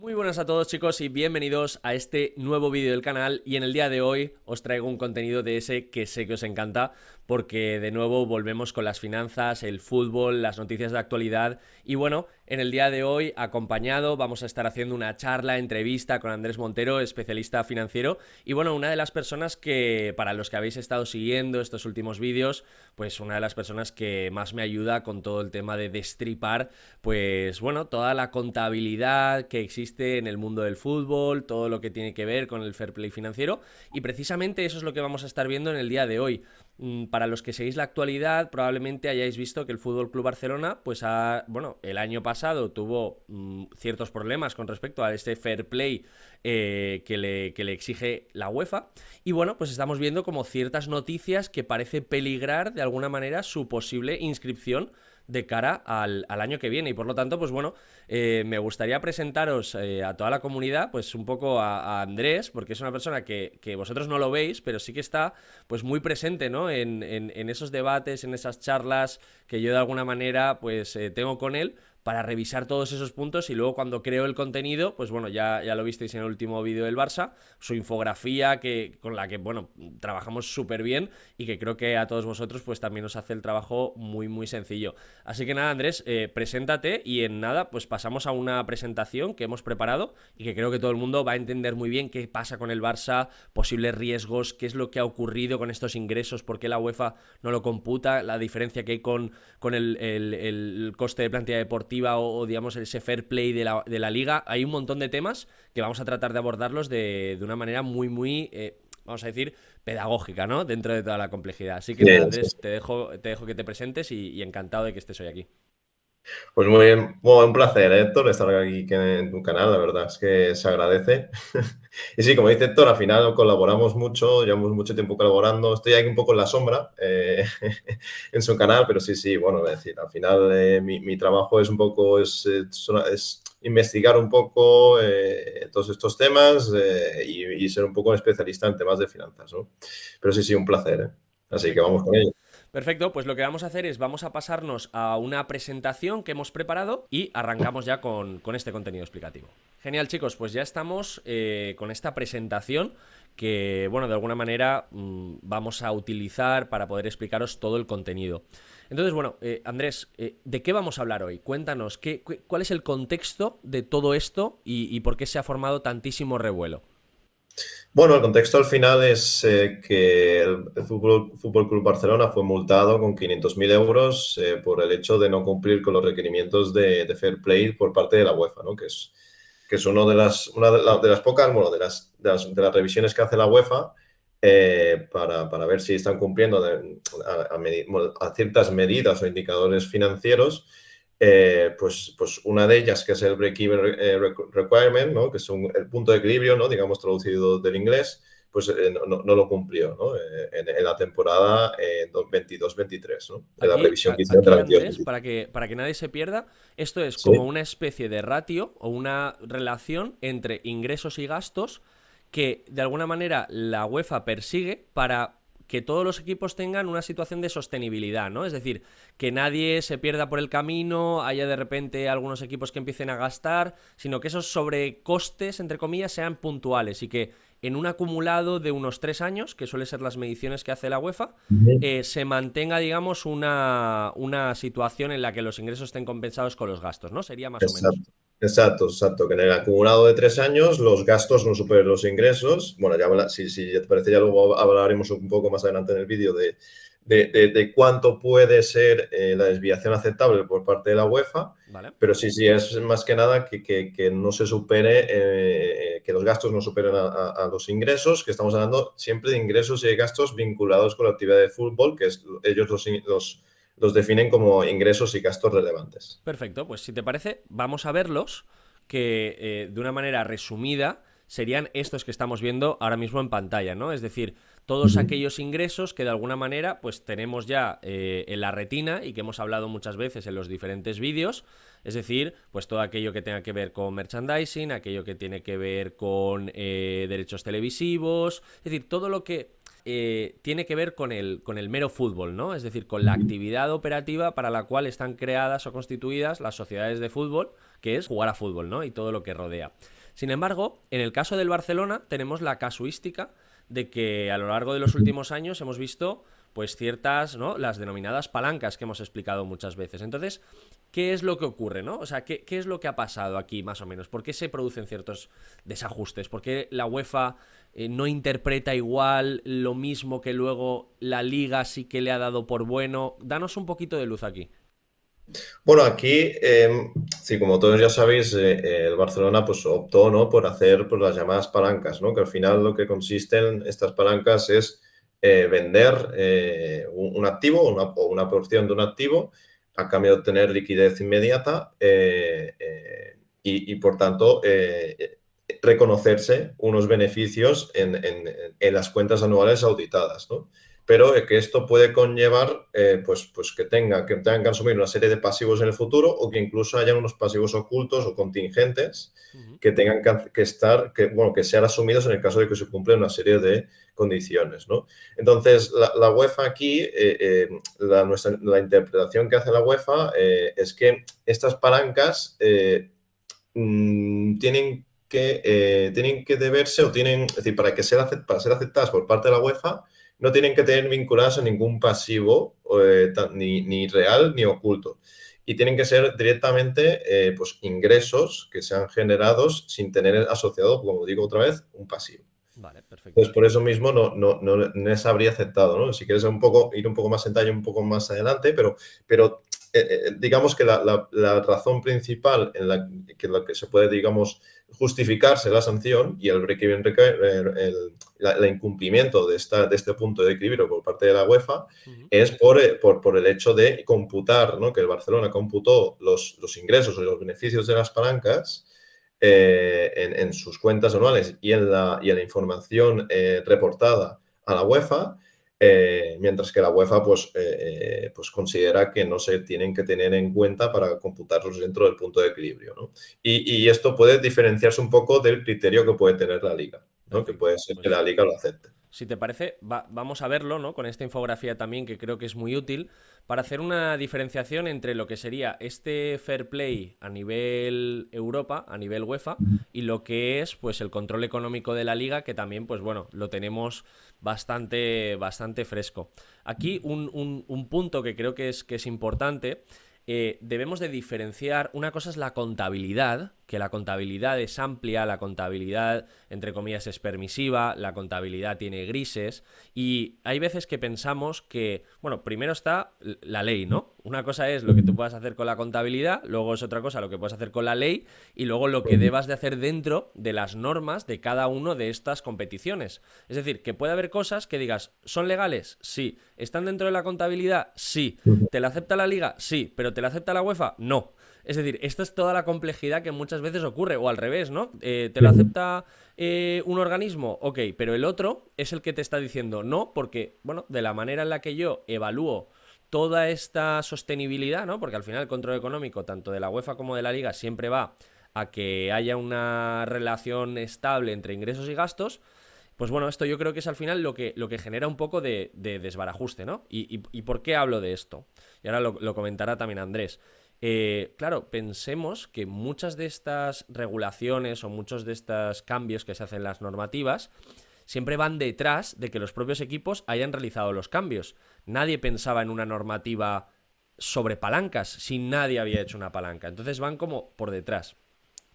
Muy buenas a todos, chicos, y bienvenidos a este nuevo vídeo del canal. Y en el día de hoy os traigo un contenido de ese que sé que os encanta, porque de nuevo volvemos con las finanzas, el fútbol, las noticias de actualidad. Y bueno, en el día de hoy, acompañado, vamos a estar haciendo una charla, entrevista con Andrés Montero, especialista financiero. Y bueno, una de las personas que, para los que habéis estado siguiendo estos últimos vídeos, pues una de las personas que más me ayuda con todo el tema de destripar, pues bueno, toda la contabilidad que existe en el mundo del fútbol, todo lo que tiene que ver con el fair play financiero, y precisamente eso es lo que vamos a estar viendo en el día de hoy. Para los que seguís la actualidad, probablemente hayáis visto que el Fútbol Club Barcelona, pues bueno, el año pasado tuvo ciertos problemas con respecto a este fair play que le exige la UEFA. Y bueno, pues estamos viendo como ciertas noticias que parece peligrar de alguna manera su posible inscripción de cara al año que viene. Y por lo tanto, pues bueno, me gustaría presentaros a toda la comunidad, pues un poco a Andrés, porque es una persona que vosotros no lo veis, pero sí que está pues muy presente, ¿no? En esos debates, en esas charlas que yo de alguna manera pues tengo con él, para revisar todos esos puntos. Y luego cuando creo el contenido, pues bueno, ya lo visteis en el último vídeo del Barça, su infografía con la que, bueno, trabajamos súper bien y que creo que a todos vosotros pues también os hace el trabajo muy muy sencillo. Así que nada, Andrés, preséntate y en nada pues pasamos a una presentación que hemos preparado y que creo que todo el mundo va a entender muy bien qué pasa con el Barça, posibles riesgos, qué es lo que ha ocurrido con estos ingresos, por qué la UEFA no lo computa, la diferencia que hay con el coste de plantilla deportiva digamos ese fair play de la liga. Hay un montón de temas que vamos a tratar de abordarlos de una manera muy muy vamos a decir, pedagógica, ¿no? Dentro de toda la complejidad. Así que nada, Bien, sí. Andrés, te dejo que te presentes y encantado de que estés hoy aquí. Pues muy bien. Bueno, un placer, Héctor, estar aquí en tu canal. La verdad es que se agradece. Y sí, como dice Héctor, al final colaboramos mucho, llevamos mucho tiempo colaborando. Estoy aquí un poco en la sombra en su canal, pero sí, sí, bueno, es decir, al final mi trabajo es un poco, es investigar un poco todos estos temas y ser un poco especialista en temas de finanzas, ¿no? Pero sí, sí, un placer, ¿eh? Así que Perfecto. vamos con ello. Perfecto, pues lo que vamos a hacer es vamos a pasarnos a una presentación que hemos preparado y arrancamos ya con este contenido explicativo. Genial, chicos, pues ya estamos con esta presentación que, bueno, de alguna manera vamos a utilizar para poder explicaros todo el contenido. Entonces, bueno, Andrés, ¿de qué vamos a hablar hoy? Cuéntanos, ¿cuál es el contexto de todo esto y por qué se ha formado tantísimo revuelo? Bueno, el contexto al final es que el Fútbol Club Barcelona fue multado con 500.000 euros por el hecho de no cumplir con los requerimientos de fair play por parte de la UEFA, ¿no? Que es una de las pocas, bueno, de las revisiones que hace la UEFA para ver si están cumpliendo bueno, a ciertas medidas o indicadores financieros. Pues una de ellas, que es el break-even requirement, ¿no? Que es el punto de equilibrio, ¿no? Digamos, traducido del inglés, pues no lo cumplió, ¿no? En la temporada 22-23, ¿no? En la revisión que hicieron de Aquí, la Andrés, 22-23. para que nadie se pierda, esto es Sí, como una especie de ratio o una relación entre ingresos y gastos que de alguna manera la UEFA persigue para que todos los equipos tengan una situación de sostenibilidad, ¿no? Es decir, que nadie se pierda por el camino, haya de repente algunos equipos que empiecen a gastar, sino que esos sobrecostes, entre comillas, sean puntuales y que en un acumulado de unos 3 años, que suele ser las mediciones que hace la UEFA, ujú. se mantenga, digamos, una situación en la que los ingresos estén compensados con los gastos, ¿no? Sería más o menos. Exacto, exacto, exacto. Que en el acumulado de 3 años los gastos no superen los ingresos. Bueno, si te parece, ya luego hablaremos un poco más adelante en el vídeo de cuánto puede ser la desviación aceptable por parte de la UEFA. ¿Vale? Pero sí, sí, es más que nada que no se supere, que los gastos no superen a los ingresos, que estamos hablando siempre de ingresos y de gastos vinculados con la actividad de fútbol, que es, ellos los definen como ingresos y gastos relevantes. Perfecto, pues si te parece, vamos a verlos, que de una manera resumida serían estos que estamos viendo ahora mismo en pantalla, ¿no? Es decir, todos Ujú. aquellos ingresos que de alguna manera pues tenemos ya en la retina y que hemos hablado muchas veces en los diferentes vídeos, es decir, pues todo aquello que tenga que ver con merchandising, aquello que tiene que ver con derechos televisivos, es decir, todo lo que tiene que ver con el mero fútbol, ¿no? Es decir, con la Ujú. actividad operativa para la cual están creadas o constituidas las sociedades de fútbol, que es jugar a fútbol, ¿no? Y todo lo que rodea. Sin embargo, en el caso del Barcelona tenemos la casuística de que a lo largo de los últimos años hemos visto pues ciertas, ¿no? Las denominadas palancas que hemos explicado muchas veces. Entonces, ¿qué es lo que ocurre, ¿no? O sea, ¿qué es lo que ha pasado aquí más o menos? ¿Por qué se producen ciertos desajustes? ¿Por qué la UEFA no interpreta igual lo mismo que luego la Liga sí que le ha dado por bueno? Danos un poquito de luz aquí. Bueno, aquí, sí, como todos ya sabéis, el Barcelona pues optó, ¿no?, por hacer pues, las llamadas palancas, ¿no? Que al final lo que consisten estas palancas es vender un activo o una porción de un activo a cambio de obtener liquidez inmediata y, por tanto, reconocerse unos beneficios en las cuentas anuales auditadas, ¿no? Pero que esto puede conllevar pues que tengan que asumir una serie de pasivos en el futuro o que incluso haya unos pasivos ocultos o contingentes que tengan que estar, que sean asumidos en el caso de que se cumplan una serie de condiciones, ¿no? Entonces, la UEFA aquí, la interpretación que hace la UEFA es que estas palancas tienen que deberse es decir, para ser aceptadas por parte de la UEFA, no tienen que tener vinculadas a ningún pasivo, ni real ni oculto. Y tienen que ser directamente pues, ingresos que sean generados sin tener asociado, como digo otra vez, un pasivo. Vale, perfecto. Pues por eso mismo no se habría aceptado, ¿no? Si quieres ir un poco más en detalle un poco más adelante, pero digamos que la razón principal en la que se puede, digamos, justificarse la sanción y el break-even, el incumplimiento de este punto de equilibrio por parte de la UEFA es por el hecho de computar, ¿no? Que el Barcelona computó los ingresos o los beneficios de las palancas en sus cuentas anuales y en la información reportada a la UEFA, mientras que la UEFA pues considera que no se tienen que tener en cuenta para computarlos dentro del punto de equilibrio, ¿no? Y esto puede diferenciarse un poco del criterio que puede tener la Liga, ¿no? Que Perfecto. puede ser que Pues la Liga lo acepte. si te parece, vamos a verlo, ¿no? Con esta infografía también, que creo que es muy útil, para hacer una diferenciación entre lo que sería este fair play a nivel Europa, a nivel UEFA, y lo que es pues el control económico de la liga, que también, pues bueno, lo tenemos bastante fresco. Aquí un punto que creo que es importante. Debemos de diferenciar, una cosa es la contabilidad, que la contabilidad es amplia, la contabilidad entre comillas es permisiva, la contabilidad tiene grises y hay veces que pensamos que, bueno, primero está la ley, ¿no? Una cosa es lo que tú puedas hacer con la contabilidad, luego es otra cosa lo que puedes hacer con la ley y luego lo que debas de hacer dentro de las normas de cada uno de estas competiciones. Es decir, que puede haber cosas que digas, ¿son legales? Sí. ¿Están dentro de la contabilidad? Sí. ¿Te la acepta la liga? Sí. ¿Pero te la acepta la UEFA? No. Es decir, esta es toda la complejidad que muchas veces ocurre, o al revés, ¿no? ¿Te lo acepta un organismo? Ok, pero el otro es el que te está diciendo no, porque, bueno, de la manera en la que yo evalúo toda esta sostenibilidad, ¿no? Porque al final el control económico, tanto de la UEFA como de la Liga, siempre va a que haya una relación estable entre ingresos y gastos. Pues bueno, esto yo creo que es al final lo que genera un poco de desbarajuste, ¿no? ¿Y por qué hablo de esto? Y ahora lo comentará también Andrés. Claro, pensemos que muchas de estas regulaciones o muchos de estos cambios que se hacen en las normativas siempre van detrás de que los propios equipos hayan realizado los cambios. Nadie pensaba en una normativa sobre palancas si nadie había hecho una palanca. Entonces van como por detrás.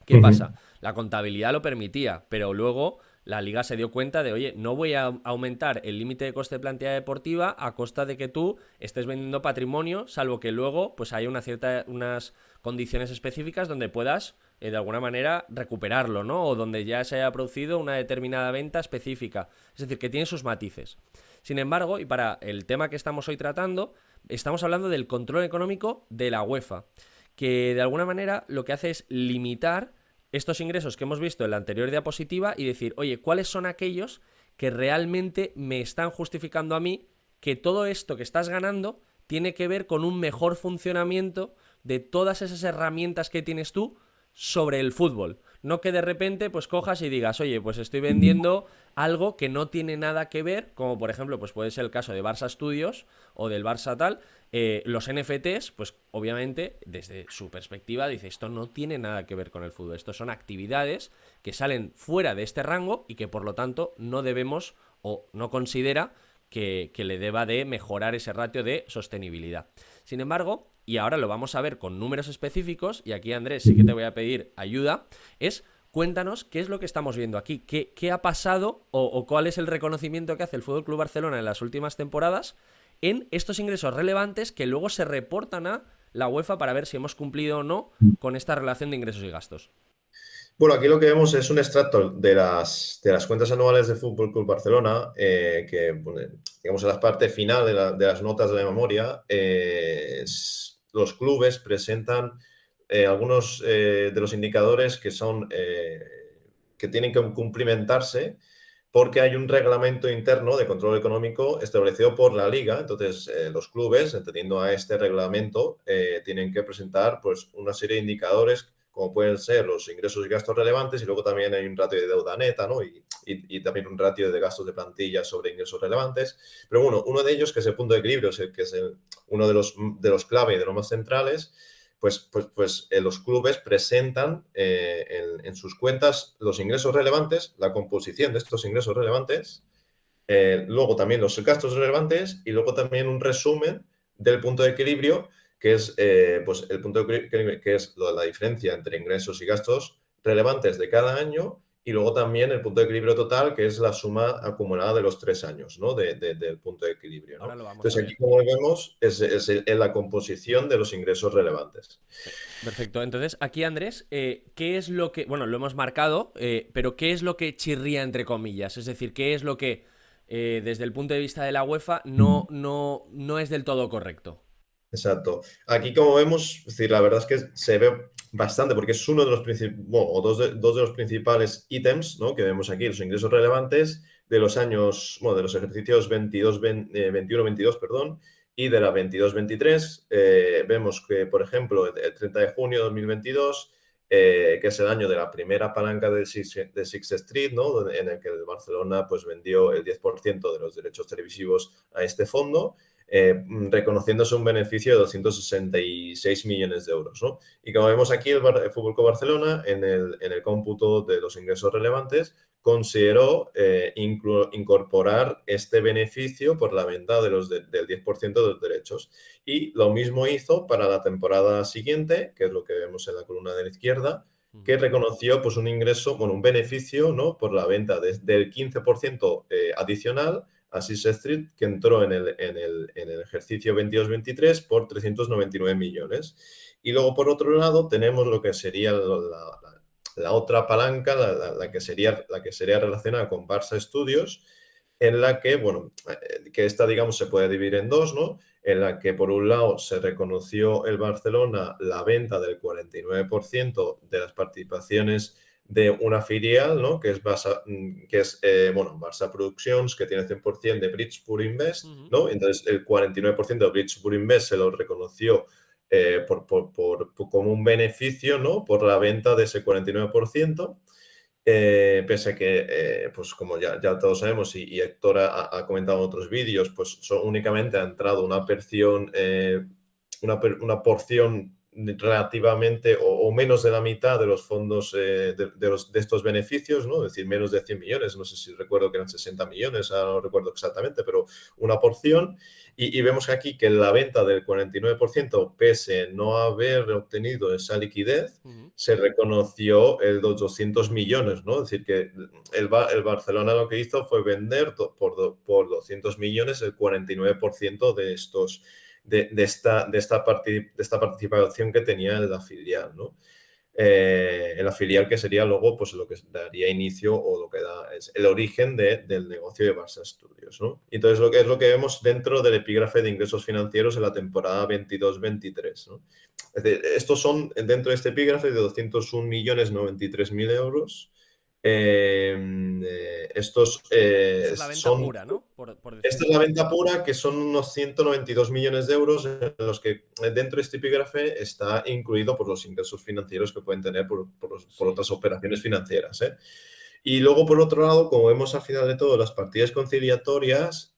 ¿Qué pasa? La contabilidad lo permitía, pero luego la liga se dio cuenta de, oye, no voy a aumentar el límite de coste de plantilla deportiva a costa de que tú estés vendiendo patrimonio, salvo que luego pues haya unas condiciones específicas donde puedas de alguna manera recuperarlo, ¿no? O donde ya se haya producido una determinada venta específica. Es decir, que tiene sus matices. Sin embargo, y para el tema que estamos hoy tratando, estamos hablando del control económico de la UEFA, que de alguna manera lo que hace es limitar estos ingresos que hemos visto en la anterior diapositiva y decir, oye, ¿cuáles son aquellos que realmente me están justificando a mí que todo esto que estás ganando tiene que ver con un mejor funcionamiento de todas esas herramientas que tienes tú sobre el fútbol. No que de repente pues cojas y digas, oye, pues estoy vendiendo algo que no tiene nada que ver, como por ejemplo, pues puede ser el caso de Barça Studios o del Barça tal. Los NFTs, pues obviamente, desde su perspectiva, dice, esto no tiene nada que ver con el fútbol. Esto son actividades que salen fuera de este rango y que por lo tanto no debemos o no considera que le deba de mejorar ese ratio de sostenibilidad. Sin embargo, y ahora lo vamos a ver con números específicos, y aquí Andrés sí que te voy a pedir ayuda, es cuéntanos qué es lo que estamos viendo aquí, qué ha pasado o cuál es el reconocimiento que hace el Fútbol Club Barcelona en las últimas temporadas en estos ingresos relevantes que luego se reportan a la UEFA para ver si hemos cumplido o no con esta relación de ingresos y gastos. Bueno, aquí lo que vemos es un extracto de las cuentas anuales de Fútbol Club Barcelona, que, bueno, digamos, en la parte final de las notas de la memoria, los clubes presentan algunos de los indicadores que son que tienen que cumplimentarse porque hay un reglamento interno de control económico establecido por la liga. Entonces, los clubes, entendiendo a este reglamento, tienen que presentar pues, una serie de indicadores como pueden ser los ingresos y gastos relevantes, y luego también hay un ratio de deuda neta, ¿no? Y también un ratio de gastos de plantilla sobre ingresos relevantes. Pero bueno, uno de ellos, que es el punto de equilibrio, que es uno de los clave y de los más centrales, los clubes presentan en sus cuentas los ingresos relevantes, la composición de estos ingresos relevantes, luego también los gastos relevantes y luego también un resumen del punto de equilibrio, que es pues el punto de equilibrio, que es la diferencia entre ingresos y gastos relevantes de cada año, y luego también el punto de equilibrio total, que es la suma acumulada de los 3 años, ¿no? Del punto de equilibrio, Ahora ¿no? lo vamos a Entonces aquí, ver. como vemos, es en la composición de los ingresos relevantes. Perfecto. Entonces, aquí, Andrés, ¿qué es lo que. Bueno, lo hemos marcado, pero ¿qué es lo que chirría entre comillas? Es decir, ¿qué es lo que, desde el punto de vista de la UEFA, no es del todo correcto? Exacto. Aquí, como vemos, es decir, la verdad es que se ve bastante, porque es uno de los principales, bueno, o dos de los principales ítems, ¿no? Que vemos aquí, los ingresos relevantes de los años, bueno, de los ejercicios 21-22, perdón, y de la 22-23. Vemos que, por ejemplo, el 30 de junio de 2022, que es el año de la primera palanca de Sixth Street, ¿no? En el que el Barcelona pues, vendió el 10% de los derechos televisivos a este fondo, reconociéndose un beneficio de 266 millones de euros, ¿no? Y como vemos aquí, el Fútbol Club Barcelona, en el cómputo de los ingresos relevantes, consideró incorporar este beneficio por la venta del 10% de los derechos. Y lo mismo hizo para la temporada siguiente, que es lo que vemos en la columna de la izquierda, que reconoció pues, un ingreso, bueno, un beneficio, ¿no? Por la venta del 15% adicional a Sixth Street, que entró en el ejercicio 22-23 por 399 millones. Y luego, por otro lado, tenemos lo que sería la otra palanca, la que sería relacionada con Barça Studios, en la que, bueno, que esta, digamos, se puede dividir en dos, ¿no? En la que, por un lado, se reconoció el Barcelona la venta del 49% de las participaciones de una filial, ¿no? Que es Barça Productions, que tiene 100% de Bridgeport Invest, Ujú. ¿no? Entonces, el 49% de Bridgeport Invest se lo reconoció como un beneficio, ¿no? Por la venta de ese 49%. Pese a que, pues como ya todos sabemos y Héctor ha comentado en otros vídeos, pues únicamente ha entrado una porción relativamente o menos de la mitad de los fondos de estos beneficios, ¿no? Es decir, menos de 100 millones, no sé si recuerdo que eran 60 millones, ahora no recuerdo exactamente, pero una porción. Y vemos que aquí que la venta del 49%, pese a no haber obtenido esa liquidez, Ujú. se reconoció el 200 millones, ¿no? Es decir, que el Barcelona lo que hizo fue vender por 200 millones el 49% de estos de esta participación que tenía en la filial, ¿no? En la filial, que sería luego pues, lo que daría inicio o lo que da es el origen del negocio de Barça Studios, ¿no? Y entonces lo que es lo que vemos dentro del epígrafe de ingresos financieros en la temporada 22-23, ¿no? Es decir, estos son dentro de este epígrafe de 201.093.000 euros, Estos Esta es la venta son pura, ¿no? Por esta decirlo. es la venta pura, que son unos 192 millones de euros, en los que dentro de este epígrafe está incluido por los ingresos financieros que pueden tener por Sí. otras operaciones financieras, ¿eh? Y luego, por otro lado, como vemos al final de todo, las partidas conciliatorias,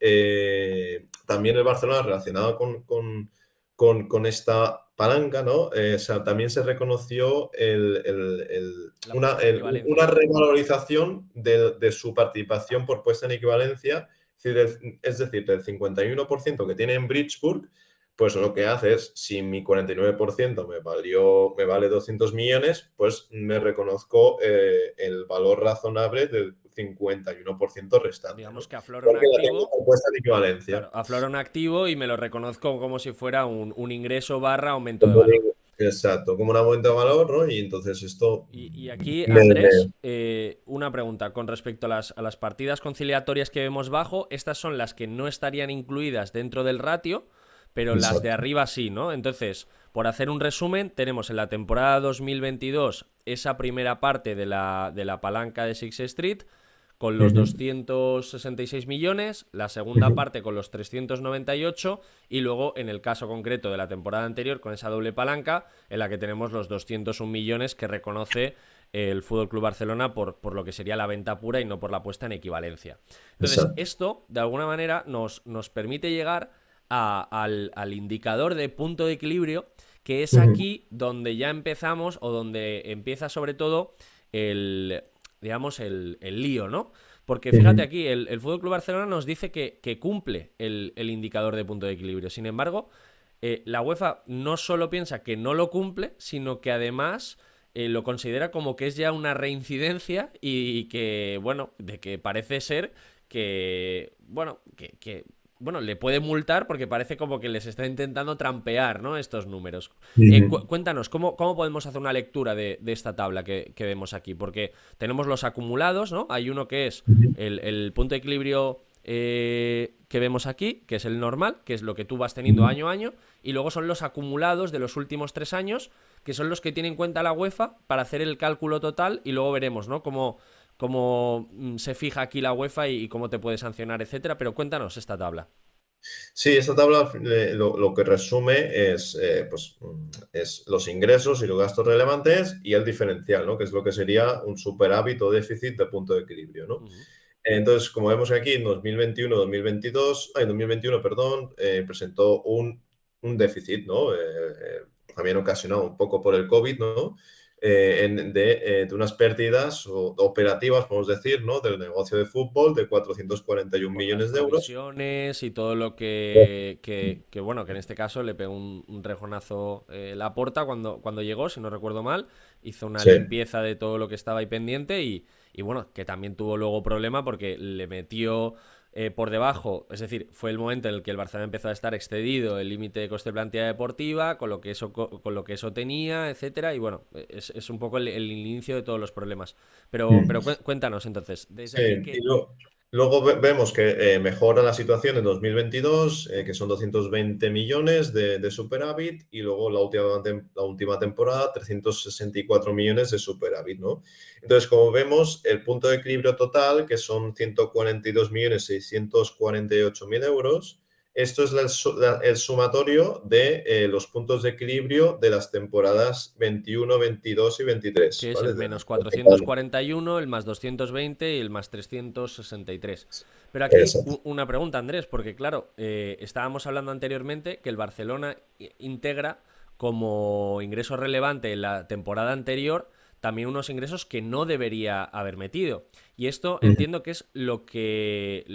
también el Barcelona relacionado con esta palanca, ¿no? O sea, también se reconoció La puesta en una equivalencia. revalorización de su participación por puesta en equivalencia, es decir, del 51% que tiene en Bridgeburg, pues lo que hace es, si mi 49% me vale 200 millones, pues me reconozco el valor razonable del 51% restante, Digamos ¿no? que aflora un Porque la tengo activo. compuesta en equivalencia. Claro, aflora un activo y me lo reconozco como si fuera un ingreso barra aumento de valor. Exacto, como un aumento de valor, ¿no? Y entonces esto Y aquí, me, Andrés, me- una pregunta con respecto a las partidas conciliatorias que vemos bajo. Estas son las que no estarían incluidas dentro del ratio, pero las de Exacto. arriba sí, ¿no? Entonces, por hacer un resumen, tenemos en la temporada 2022 esa primera parte de la palanca de Six Street con los Ujú, 266 millones, la segunda ujú. parte con los 398 y luego en el caso concreto de la temporada anterior con esa doble palanca en la que tenemos los 201 millones que reconoce el Fútbol Club Barcelona por lo que sería la venta pura y no por la puesta en equivalencia. Entonces, Exacto. esto de alguna manera nos permite llegar al indicador de punto de equilibrio, que es Ujú, aquí donde ya empezamos o donde empieza sobre todo el, digamos, el lío, ¿no? Porque fíjate ujú. aquí, el Fútbol Club Barcelona nos dice que cumple el indicador de punto de equilibrio. Sin embargo, la UEFA no solo piensa que no lo cumple, sino que además lo considera como que es ya una reincidencia y que, bueno, de que parece ser que, bueno, bueno, le puede multar porque parece como que les está intentando trampear, ¿no? Estos números. Ujú, Cuéntanos, ¿cómo podemos hacer una lectura de esta tabla que vemos aquí? Porque tenemos los acumulados, ¿no? Hay uno que es ujú, el punto de equilibrio que vemos aquí, que es el normal, que es lo que tú vas teniendo ujú. año a año, y luego son los acumulados de los últimos 3 años, que son los que tiene en cuenta la UEFA para hacer el cálculo total, y luego veremos, ¿no? Cómo se fija aquí la UEFA y cómo te puede sancionar, etcétera. Pero cuéntanos esta tabla. Sí, esta tabla lo que resume es los ingresos y los gastos relevantes y el diferencial, ¿no? Que es lo que sería un superávit o déficit de punto de equilibrio, ¿no? Uh -huh. Entonces, como vemos aquí, en 2021, perdón, presentó un déficit, ¿no? También ocasionado un poco por el COVID, ¿no? De unas pérdidas operativas, podemos decir, ¿no? Del negocio de fútbol de 441 Por las millones de euros. provisiones y todo lo bueno, que en este caso le pegó un rejonazo Laporta cuando llegó, si no recuerdo mal, hizo una Sí, limpieza de todo lo que estaba ahí pendiente y bueno, que también tuvo luego problema porque le metió por debajo, es decir, fue el momento en el que el Barcelona empezó a estar excedido el límite de coste de plantilla deportiva, con lo que eso tenía, etcétera, y bueno, es un poco el inicio de todos los problemas. Pero mm, cuéntanos entonces, desde sí. aquí Y que... luego vemos que mejora la situación en 2022, que son 220 millones de superávit, y luego la última temporada 364 millones de superávit, ¿no? Entonces, como vemos, el punto de equilibrio total, que son 142 millones 648 mil euros, esto es el sumatorio de los puntos de equilibrio de las temporadas 21, 22 y 23, que es el ¿vale? menos 441, el más 220 y el más 363. Pero aquí Exacto. una pregunta, Andrés, porque claro, estábamos hablando anteriormente que el Barcelona integra como ingreso relevante en la temporada anterior también unos ingresos que no debería haber metido. Y esto Ujú. entiendo que es lo que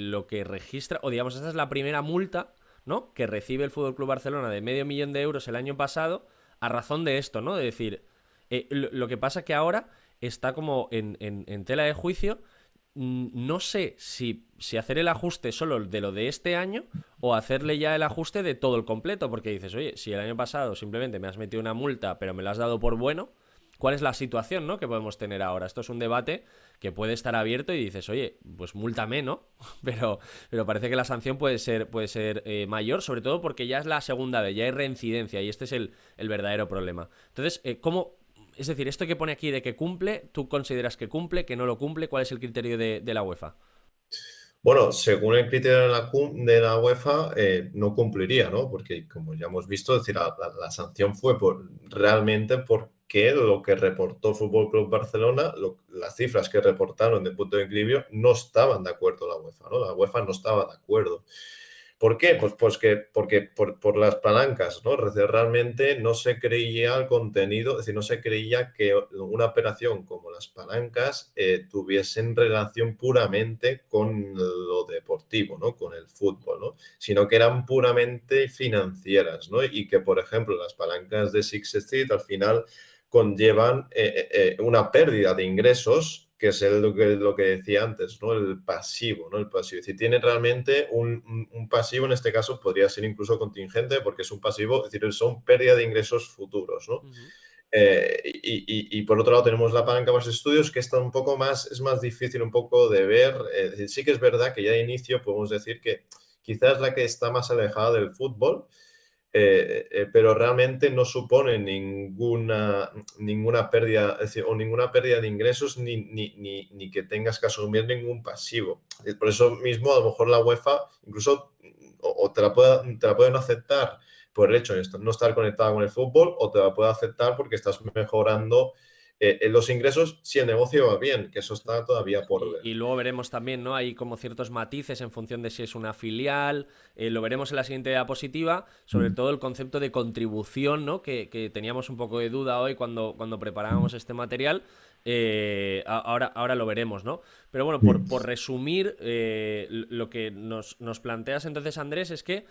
registra, o digamos, esta es la primera multa, ¿no? Que recibe el Fútbol Club Barcelona de medio millón de euros el año pasado a razón de esto, ¿no? De decir, lo que pasa que ahora está como en tela de juicio. No sé si hacer el ajuste solo de lo de este año o hacerle ya el ajuste de todo el completo, porque dices, oye, si el año pasado simplemente me has metido una multa, pero me la has dado por bueno, ¿cuál es la situación, ¿no? Que podemos tener ahora? Esto es un debate que puede estar abierto y dices, oye, pues múltame, ¿no? Pero parece que la sanción puede ser mayor, sobre todo porque ya es la segunda vez, ya hay reincidencia y este es el verdadero problema. Entonces, es decir, esto que pone aquí de que cumple, ¿tú consideras que cumple, que no lo cumple? ¿Cuál es el criterio de la UEFA? Bueno, según el criterio de la UEFA, no cumpliría, ¿no? Porque, como ya hemos visto, es decir, la sanción fue realmente porque lo que reportó Fútbol Club Barcelona, las cifras que reportaron de punto de equilibrio, no estaban de acuerdo la UEFA, ¿no? La UEFA no estaba de acuerdo. ¿Por qué? Porque por las palancas, ¿no? Realmente no se creía el contenido, es decir, no se creía que una operación como las palancas tuviesen relación puramente con lo deportivo, ¿no? Con el fútbol, ¿no? Sino que eran puramente financieras, ¿no? Y que, por ejemplo, las palancas de Six Street al final conllevan una pérdida de ingresos, que es lo que decía antes, ¿no? El pasivo, ¿no? El pasivo. Si tiene realmente un pasivo, en este caso podría ser incluso contingente, porque es un pasivo, es decir, son pérdida de ingresos futuros, ¿no? Ujú. Y por otro lado tenemos la palanca más estudios, que está un poco más, es más difícil un poco de ver. Sí que es verdad que ya de inicio podemos decir que quizás la que está más alejada del fútbol, pero realmente no supone ninguna pérdida, es decir, o ninguna pérdida de ingresos ni que tengas que asumir ningún pasivo. Por eso mismo, a lo mejor la UEFA incluso o te la pueden aceptar por el hecho de no estar conectada con el fútbol, o te la puede aceptar porque estás mejorando los ingresos si el negocio va bien, que eso está todavía por ver. Y luego veremos también, ¿no? Hay como ciertos matices en función de si es una filial. Lo veremos en la siguiente diapositiva, sobre Mm. todo el concepto de contribución, ¿no? Que teníamos un poco de duda hoy cuando preparábamos este material. Ahora lo veremos, ¿no? Pero bueno, Mm. por resumir, lo que nos planteas entonces, Andrés, es que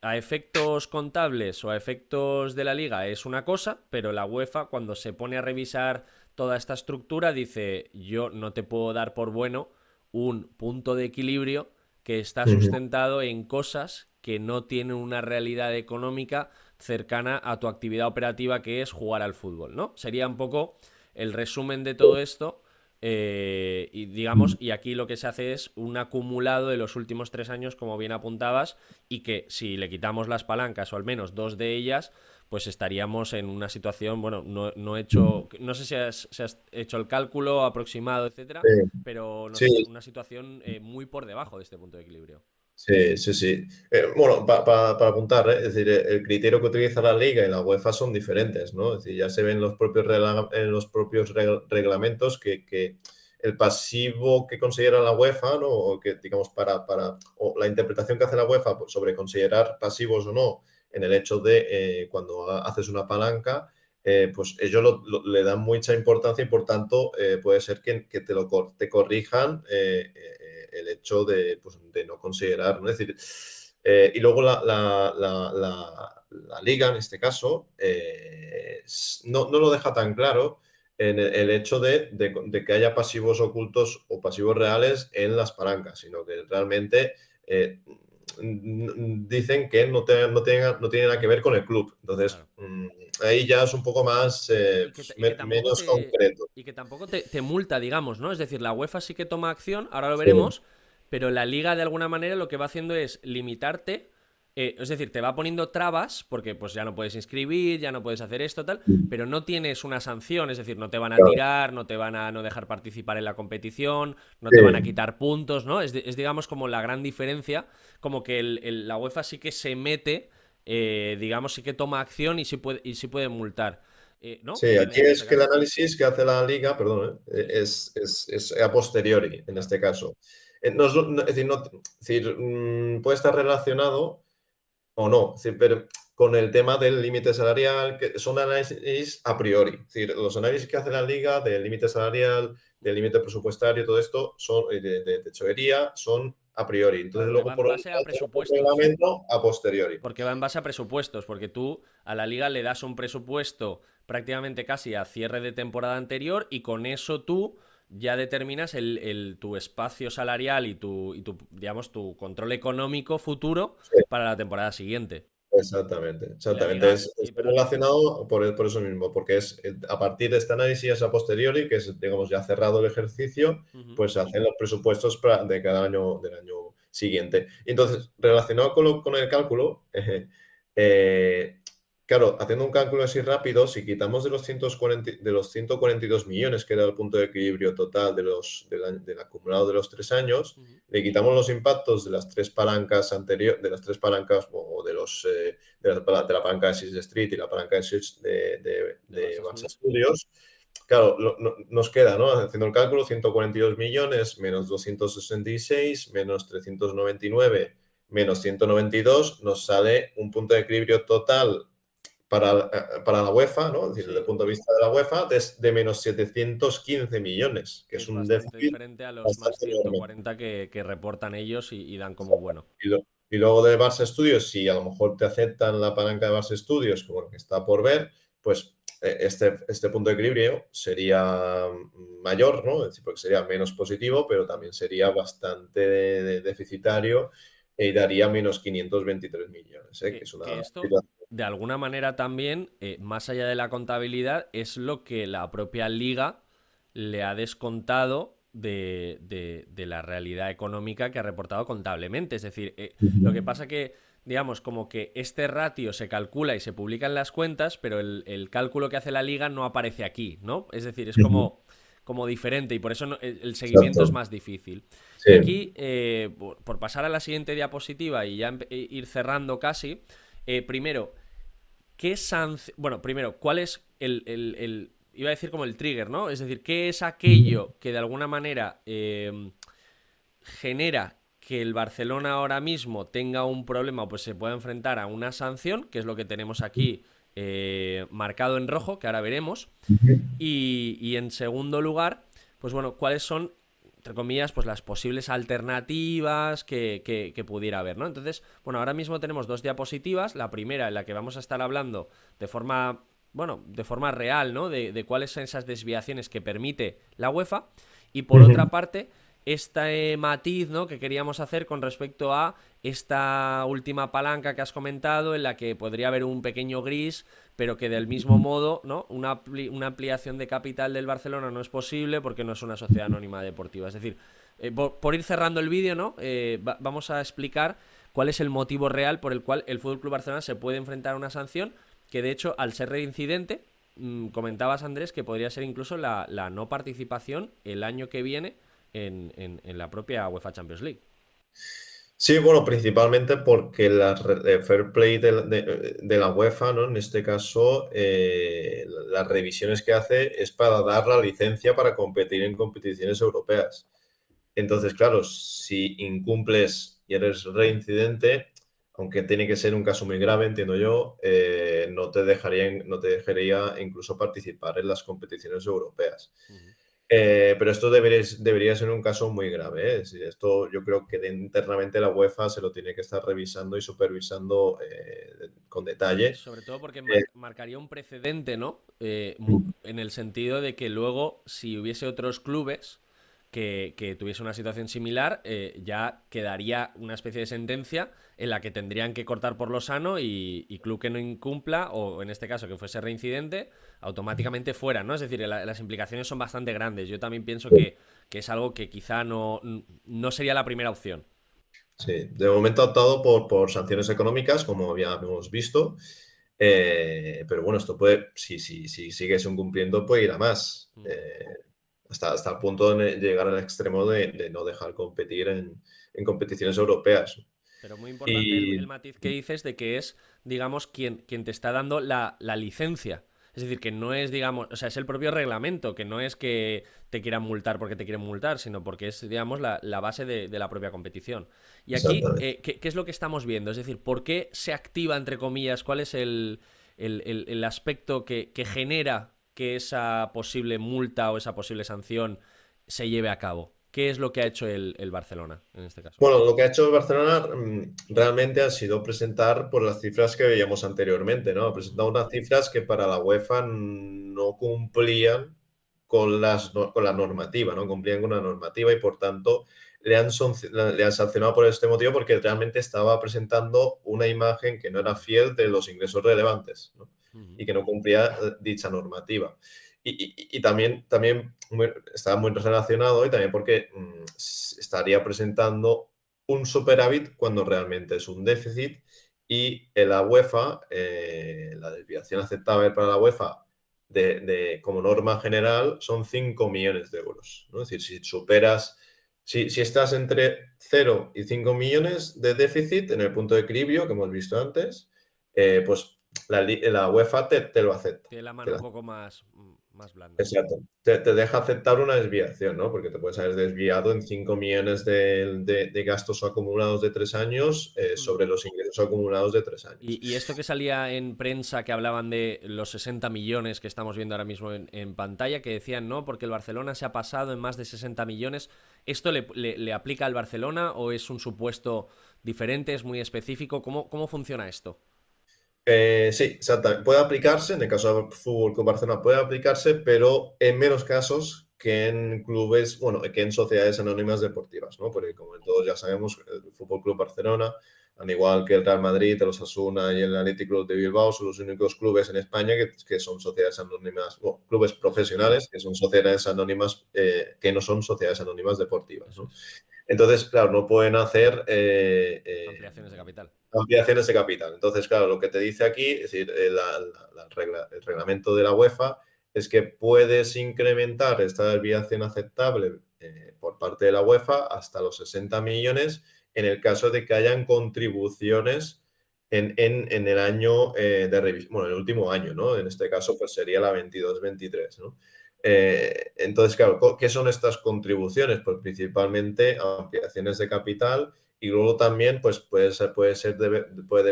a efectos contables o a efectos de la liga es una cosa, pero la UEFA, cuando se pone a revisar toda esta estructura, dice: yo no te puedo dar por bueno un punto de equilibrio que está Ujú. sustentado en cosas que no tienen una realidad económica cercana a tu actividad operativa, que es jugar al fútbol, ¿no? Sería un poco el resumen de todo esto. Y digamos, y aquí lo que se hace es un acumulado de los últimos 3 años, como bien apuntabas, y que si le quitamos las palancas, o al menos dos de ellas, pues estaríamos en una situación, bueno, no he hecho, no sé si has hecho el cálculo aproximado, etcétera, pero no Sí, sé, sí, una situación muy por debajo de este punto de equilibrio. sí, sí, sí. Bueno, para apuntar, es decir, el criterio que utiliza la Liga y la UEFA son diferentes, ¿no? Es decir, ya se ven en los propios reglamentos que el pasivo que considera la UEFA, ¿no? O que, digamos, o la interpretación que hace la UEFA sobre considerar pasivos o no en el hecho de cuando haces una palanca, pues ellos le dan mucha importancia y por tanto puede ser que te corrijan el hecho de no considerar, ¿no? Es decir, y luego la liga, en este caso, no lo deja tan claro en el hecho de que haya pasivos ocultos o pasivos reales en las palancas, sino que realmente dicen que no tiene nada que ver con el club. Entonces, Claro. ahí ya es un poco más, Y que tampoco menos te. concreto. Y que tampoco te multa, digamos, ¿no? Es decir, la UEFA sí que toma acción, ahora lo Sí, veremos, pero la liga de alguna manera lo que va haciendo es limitarte. Es decir, te va poniendo trabas, porque pues ya no puedes inscribir, ya no puedes hacer esto, tal, pero no tienes una sanción, es decir, no te van a claro. tirar, no te van a no dejar participar en la competición, no te van a Sí, quitar puntos, ¿no? Es, digamos, como la gran diferencia, como que la UEFA sí que se mete, digamos, sí que toma acción y sí puede multar. ¿No? sí, aquí En es este que el caso. análisis que hace la liga, perdón, Sí, es a posteriori en claro. este caso. Es decir, puede estar relacionado o no, es decir, pero con el tema del límite salarial, que son análisis a priori. Es decir, los análisis que hace la liga del límite salarial, del límite presupuestario, todo esto, son de tesorería, son a priori. Claro, Entonces, porque luego va en por el base a presupuestos. reglamento, a posteriori. Porque va en base a presupuestos. Porque tú a la liga le das un presupuesto prácticamente casi a cierre de temporada anterior, y con eso tú ya determinas tu espacio salarial digamos, tu control económico futuro Sí. para la temporada siguiente. Exactamente, Y la exactamente. liga, Está perdón. relacionado por eso mismo, porque es a partir de este análisis a posteriori, que es, digamos, ya cerrado el ejercicio, Ujú. pues se hacen los presupuestos de cada año del año siguiente. Y entonces, relacionado con el cálculo, eh, claro, haciendo un cálculo así rápido, si quitamos de los 142 millones, que era el punto de equilibrio total del acumulado de los 3 años, Ujú. le quitamos los impactos de las tres palancas anteriores, de las tres palancas o de la palanca de Sixth Street y la palanca de, De de Barça Barça Studios. Studios. Claro, nos queda, ¿no? Haciendo el cálculo, 142 millones menos 266 menos 399 menos 192 nos sale un punto de equilibrio total para la UEFA, ¿no? Es decir, desde el Sí, punto de vista de la UEFA, de menos 715 millones, que que es es un bastante déficit diferente a los más bastante enorme. 140 que reportan ellos y dan como bueno. Y luego de Barça Studios, si a lo mejor te aceptan la palanca de Barça Studios, que bueno, que está por ver, pues este punto de equilibrio sería mayor, ¿no? Es decir, porque sería menos positivo, pero también sería bastante deficitario y daría menos 523 millones, ¿eh? Que es una Que esto, situación. de alguna manera también, más allá de la contabilidad, es lo que la propia liga le ha descontado de la realidad económica que ha reportado contablemente. Es decir, lo que pasa que, digamos, como que este ratio se calcula y se publica en las cuentas, pero el cálculo que hace la liga no aparece aquí, ¿no? Es decir, es Ujú. como diferente y por eso el seguimiento es Exacto. más difícil. Y Sí. aquí, por pasar a la siguiente diapositiva y ya ir cerrando casi, primero, ¿qué sanción? Bueno, primero, ¿cuál es iba a decir como el trigger, ¿no? Es decir, ¿qué es aquello que de alguna manera genera que el Barcelona ahora mismo tenga un problema o pues se pueda enfrentar a una sanción, que es lo que tenemos aquí marcado en rojo, que ahora veremos? Ujú. Y en segundo lugar, pues bueno, ¿cuáles son, entre comillas, pues las posibles alternativas que pudiera haber, ¿no? Entonces, bueno, ahora mismo tenemos dos diapositivas. La primera en la que vamos a estar hablando de forma, bueno, de forma real, ¿no? De cuáles son esas desviaciones que permite la UEFA. Y por otra Ujú. parte, este matiz, ¿no? Que queríamos hacer con respecto a esta última palanca que has comentado, en la que podría haber un pequeño gris, pero que del mismo modo, ¿no? Una ampliación de capital del Barcelona no es posible porque no es una sociedad anónima deportiva. Es decir, por ir cerrando el vídeo, ¿no? Vamos a explicar cuál es el motivo real por el cual el FC Barcelona se puede enfrentar a una sanción que, de hecho, al ser reincidente, comentabas, Andrés, que podría ser incluso la no participación el año que viene en la propia UEFA Champions League. Sí, bueno, principalmente porque la fair play de la UEFA, ¿no? En este caso, las revisiones que hace es para dar la licencia para competir en competiciones europeas. Entonces, claro, si incumples y eres reincidente, aunque tiene que ser un caso muy grave, entiendo yo, no te dejaría incluso participar en las competiciones europeas. Uh -huh. Pero esto debería ser un caso muy grave, ¿eh? Es decir, esto yo creo que internamente la UEFA se lo tiene que estar revisando y supervisando con detalle. Sobre todo porque Eh, marcaría un precedente, ¿no? En el sentido de que luego, si hubiese otros clubes que tuviese una situación similar, ya quedaría una especie de sentencia en la que tendrían que cortar por lo sano y club que no incumpla, o en este caso que fuese reincidente, automáticamente fuera, ¿no? Es decir, las implicaciones son bastante grandes. Yo también pienso que es algo que quizá no sería la primera opción. sí, de momento ha optado por sanciones económicas, como habíamos visto, pero bueno, esto puede, si sigues incumpliendo, puede ir a más, hasta el punto de llegar al extremo de no dejar competir en competiciones europeas. Pero muy importante el Y matiz que dices de que es, digamos, quien te está dando la licencia. Es decir, que no es, digamos, o sea, es el propio reglamento, que no es que te quieran multar porque te quieren multar, sino porque es, digamos, la base de la propia competición. Y aquí, exactamente. ¿qué es lo que estamos viendo? Es decir, ¿por qué se activa, entre comillas, cuál es el aspecto que genera que esa posible multa o esa posible sanción se lleve a cabo? ¿Qué es lo que ha hecho el Barcelona en este caso? Bueno, lo que ha hecho el Barcelona realmente ha sido presentar por las cifras que veíamos anteriormente, ¿no? Ha presentado unas cifras que para la UEFA no cumplían con la normativa, no cumplían con la normativa y por tanto le han sancionado por este motivo porque realmente estaba presentando una imagen que no era fiel de los ingresos relevantes, ¿no? Uh -huh. Y que no cumplía dicha normativa. Y también estaba muy relacionado y también porque estaría presentando un superávit cuando realmente es un déficit y en la UEFA, la desviación aceptable para la UEFA como norma general son 5 millones de euros, ¿no? Es decir, si estás entre 0 y 5 millones de déficit en el punto de equilibrio que hemos visto antes, pues la UEFA te lo acepta. Tiene la mano un poco más blanda. Exacto. Te deja aceptar una desviación, ¿no? Porque te puedes haber desviado en 5 millones de gastos acumulados de 3 años Mm. sobre los ingresos acumulados de 3 años. Y esto que salía en prensa que hablaban de los 60 millones que estamos viendo ahora mismo en pantalla, que decían, no, porque el Barcelona se ha pasado en más de 60 millones, ¿esto le aplica al Barcelona o es un supuesto diferente, es muy específico? ¿Cómo funciona esto? Sí, exactamente. Puede aplicarse, en el caso del Fútbol Club Barcelona puede aplicarse, pero en menos casos que en clubes, bueno, que en sociedades anónimas deportivas, ¿no? Porque como todos ya sabemos, el Fútbol Club Barcelona, al igual que el Real Madrid, el Osasuna y el Athletic Club de Bilbao, son los únicos clubes en España que son sociedades anónimas, bueno, clubes Sí, profesionales que son sociedades anónimas, que no son sociedades anónimas deportivas, eso ¿no? es. Entonces, claro, no pueden hacer Ampliaciones de capital. ampliaciones de capital. Entonces, claro, lo que te dice aquí, es decir, el reglamento de la UEFA es que puedes incrementar esta desviación aceptable por parte de la UEFA hasta los 60 millones en el caso de que hayan contribuciones en el año de revisión, bueno, en el último año, ¿no? En este caso, pues sería la 22-23, ¿no? Entonces, claro, ¿qué son estas contribuciones? Pues principalmente ampliaciones de capital y luego también pues puede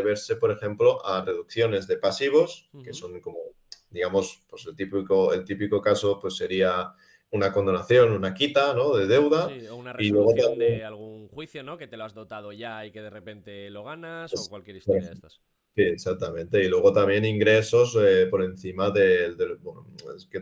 verse, por ejemplo, a reducciones de pasivos, que Ujú. son como, digamos, pues el típico caso pues sería una condonación, una quita, ¿no? De deuda. Sí, o una Y luego resolución también, de algún juicio, ¿no? Que te lo has dotado ya y que de repente lo ganas o pues, cualquier historia de sí, estas. exactamente. Y luego también ingresos por encima bueno, es que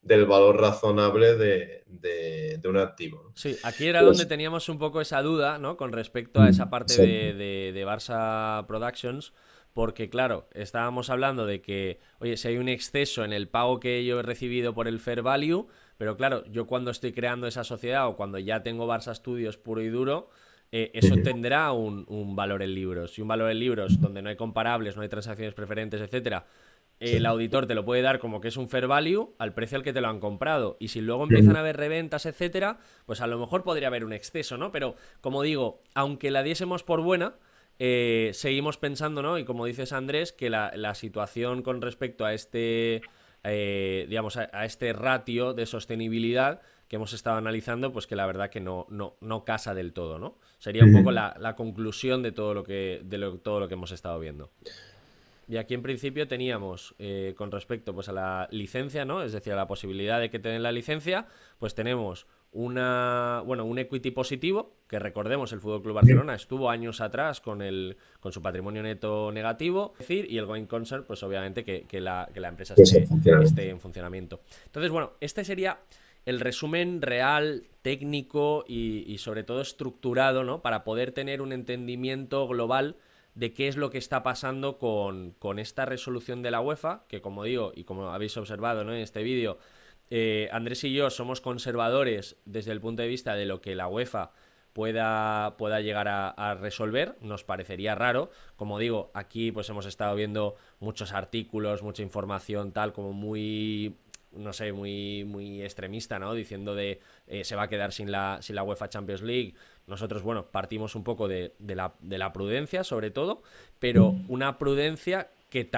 del valor razonable de un activo, ¿no? Sí, aquí era donde Pues, teníamos un poco esa duda, ¿no? Con respecto a esa parte exacto. de Barça Productions, porque claro, estábamos hablando de que, oye, si hay un exceso en el pago que yo he recibido por el Fair Value, pero claro, yo cuando estoy creando esa sociedad o cuando ya tengo Barça Studios puro y duro, eso Ujú. tendrá un valor en libros. Y un valor en libros donde no hay comparables, no hay transacciones preferentes, etcétera, Sí. el auditor te lo puede dar como que es un fair value al precio al que te lo han comprado. Y si luego empiezan Ujú. a haber reventas, etcétera, pues a lo mejor podría haber un exceso, ¿no? Pero como digo, aunque la diésemos por buena, seguimos pensando, ¿no? Y como dices Andrés, que la situación con respecto a este, digamos, a este ratio de sostenibilidad que hemos estado analizando, pues que la verdad que no casa del todo, ¿no? Sería un poco Ujú. la conclusión de todo todo lo que hemos estado viendo. Y aquí en principio teníamos, con respecto pues, a la licencia, ¿no? Es decir, a la posibilidad de que te den la licencia, pues tenemos un equity positivo, que recordemos, el Fútbol Club Barcelona estuvo años atrás con su patrimonio neto negativo, es decir, y el going concern, pues obviamente que la empresa Pues en esté funcionamiento. en funcionamiento. Entonces, bueno, este sería el resumen real, técnico y sobre todo estructurado, ¿no? Para poder tener un entendimiento global de qué es lo que está pasando con esta resolución de la UEFA, que como digo, y como habéis observado, ¿no? En este vídeo, Andrés y yo somos conservadores desde el punto de vista de lo que la UEFA pueda llegar a resolver. Nos parecería raro. Como digo, aquí pues hemos estado viendo muchos artículos, mucha información tal como muy, no sé, muy extremista, ¿no? Diciendo se va a quedar sin la UEFA Champions League. Nosotros, bueno, partimos un poco de la prudencia, sobre todo, pero una prudencia que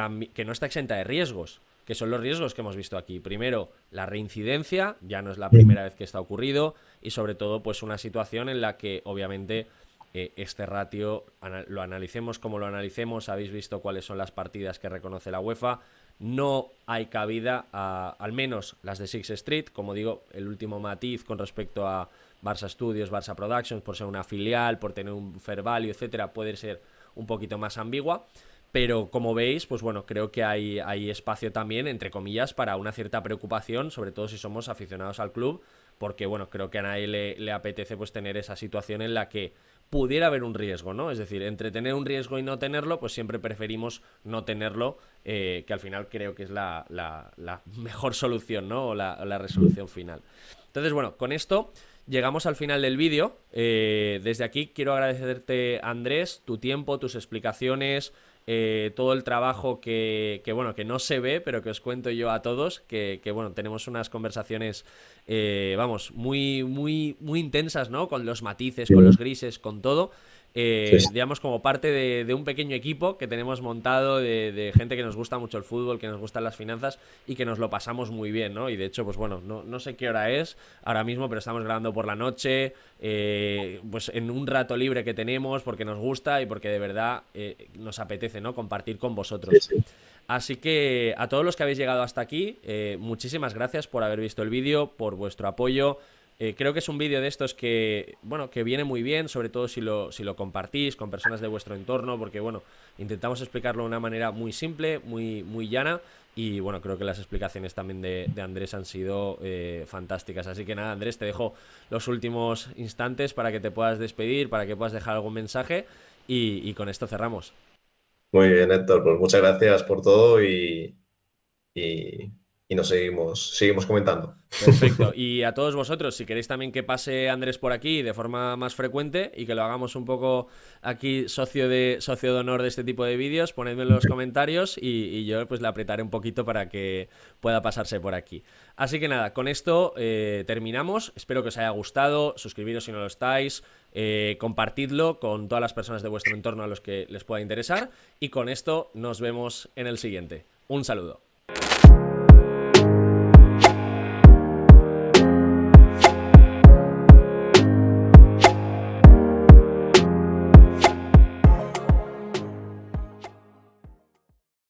no está exenta de riesgos, que son los riesgos que hemos visto aquí. Primero, la reincidencia, ya no es la Ujú. primera vez que está ocurrido, y sobre todo, pues una situación en la que, obviamente, este ratio, lo analicemos como lo analicemos, habéis visto cuáles son las partidas que reconoce la UEFA, no hay cabida al menos las de Six Street, como digo, el último matiz con respecto a Barça Studios, Barça Productions, por ser una filial, por tener un fair value, etcétera, puede ser un poquito más ambigua. Pero como veis, pues bueno, creo que hay espacio también, entre comillas, para una cierta preocupación, sobre todo si somos aficionados al club, porque bueno, creo que a nadie le apetece pues tener esa situación en la que pudiera haber un riesgo, ¿no? Es decir, entre tener un riesgo y no tenerlo, pues siempre preferimos no tenerlo, que al final creo que es la mejor solución, ¿no? O la resolución final. Entonces, bueno, con esto llegamos al final del vídeo. Desde aquí quiero agradecerte, Andrés, tu tiempo, tus explicaciones, todo el trabajo bueno, que no se ve, pero que os cuento yo a todos, bueno, tenemos unas conversaciones, vamos, muy intensas, ¿no? Con los matices, con los grises, con todo. Sí, sí. Digamos, como parte de un pequeño equipo que tenemos montado de gente que nos gusta mucho el fútbol, que nos gustan las finanzas y que nos lo pasamos muy bien, ¿no? Y de hecho, pues bueno, no sé qué hora es ahora mismo, pero estamos grabando por la noche, pues en un rato libre que tenemos, porque nos gusta y porque de verdad nos apetece, ¿no? Compartir con Sí, vosotros. sí. Así que a todos los que habéis llegado hasta aquí, muchísimas gracias por haber visto el vídeo, por vuestro apoyo. Creo que es un vídeo de estos que, bueno, que viene muy bien, sobre todo si lo compartís con personas de vuestro entorno, porque, bueno, intentamos explicarlo de una manera muy simple, muy llana, y, bueno, creo que las explicaciones también de Andrés han sido fantásticas. Así que nada, Andrés, te dejo los últimos instantes para que te puedas despedir, para que puedas dejar algún mensaje, y con esto cerramos. Muy bien, Héctor, pues muchas gracias por todo y, y nos seguimos comentando. Perfecto. Y a todos vosotros, si queréis también que pase Andrés por aquí de forma más frecuente y que lo hagamos un poco aquí socio de honor de este tipo de vídeos, ponedme en los comentarios y yo pues le apretaré un poquito para que pueda pasarse por aquí. Así que nada, con esto terminamos. Espero que os haya gustado. Suscribiros si no lo estáis. Compartidlo con todas las personas de vuestro entorno a los que les pueda interesar. Y con esto nos vemos en el siguiente. Un saludo.